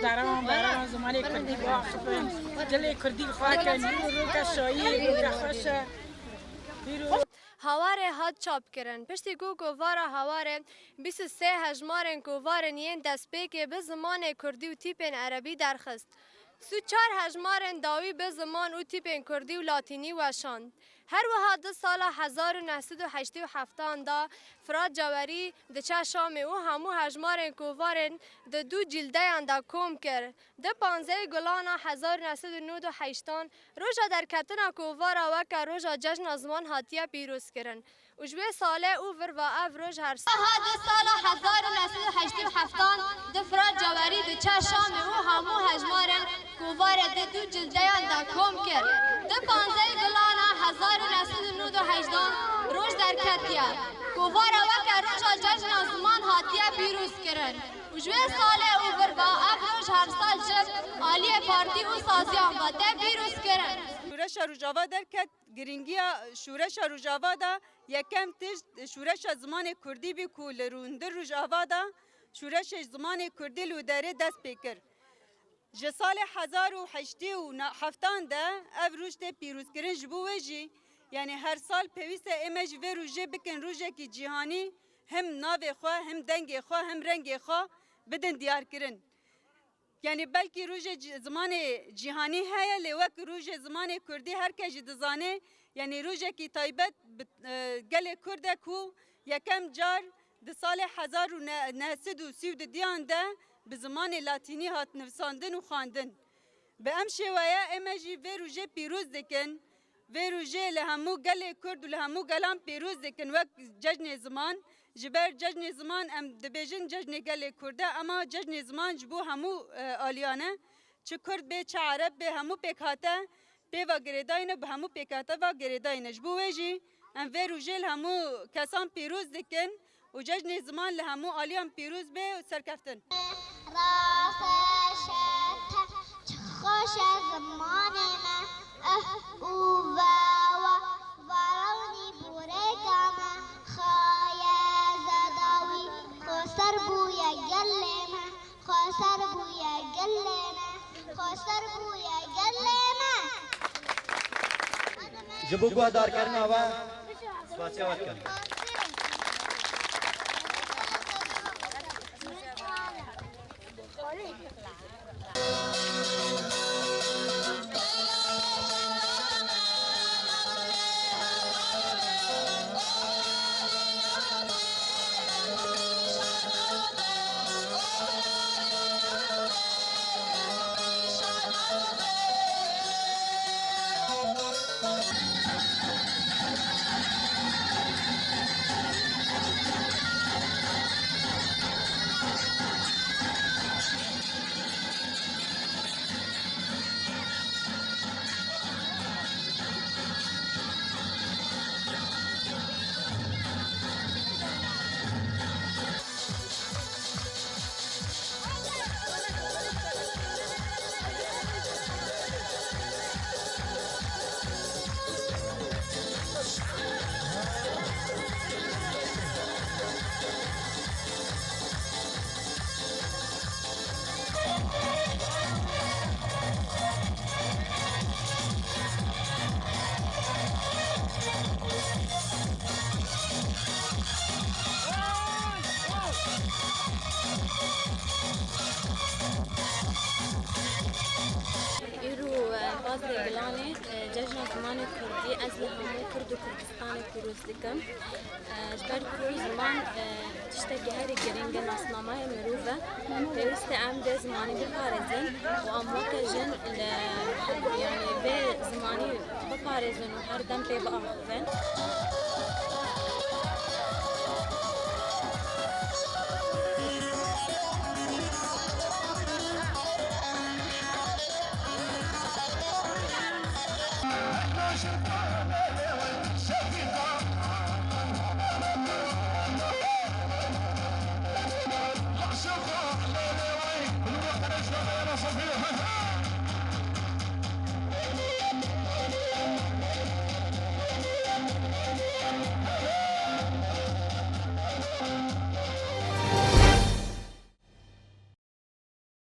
دارم زمانی کردی با خفن جلی کردی خواکن رو کشایی رو خوشه هواره هات چاپ کرن پشتی گووارا هواره 23 هجمارن گووارن یین دست پیک به زمان کردی و تیپن عربی درخست سو 4 هجمارن داوی به زمان و تیپن کردی و لاتینی وشاند هر وها ده سال 1987 دا فراد جواری دچه شام او همو هجمارن گووارن ده دو جلده دا کوم کرد ده 15 گلانا 1998 روژا در کتنا گووارا وکا روژا جشن زمان هاتیه پیروز کرن وجوه ساله او ور و اف روژ هر سال ده سال 1987 ده فراد جواری دچه شام او همو هجمارن گووارا ده دو جلده دا کوم کرد ده 15 گلانا 1998 روز در کتیا گوارا وکا روژا جشن زمان هاتیه پیروز کرن وجوه ساله او ور با اف روژ هر سال جب آلی پارتی و سازیان و ده پیروز کرن شورش روجاوا درکت گرینگیا شورش روجاوا دا یکم تشت شورش زمان کردی بی کول روندر روجاوا دا شورش زمان کردی لودره دست پیکر جسال 1807 ده اف روش ده پیروز کرن جبوه جی یعنی هر سال پیوست امج و روژه بکن روژه کی جهانی هم ناو خواه هم دنگ خواه هم رنگ خواه بدن دیار کرن یعنی بلکی روژه زمان جهانی هیا لیوک روژه زمان کردی هر کجی دزانه یعنی روژه کی تایبت گل کرده کو یکم جار ده سال 1932 ده به زمان لاتینی هات نفساندن و خواندن به ام شوایا امجی و روژه پیروز دکن و روژه لهمو گل کرد و لهمو گلان پیروز دکن وقت جشن زمان جبر جشن زمان ام دبیجن جشن گل کرده اما جشن زمان جبو همو آلیانه چه کرد به چه عرب به همو پیکاته به و گریداینه به همو پیکاته و گریداینه جبو ویجی ام و روژه لهمو کسان پیروز دکن و جشن زمان لهمو آلیان پیروز به سرکفتن راست خوش زمان من او ورونی بوره کامه خایه زداوی خسر بویا گله من خسر بویا گله من خسر بویا گله من جبو گوهدار کرنا و سواسیا ود کرنا جشن زمان کردی از لحمه کرد و کردستان پیروز دکم جبر کل زمان تشتكي هاري گرنگ ناسنامه مروفه پیوست ام ده زمانی بپارزن و ام وقتجن يعني به زمانی بپارزن و هر دم پی بآخوزن Russia.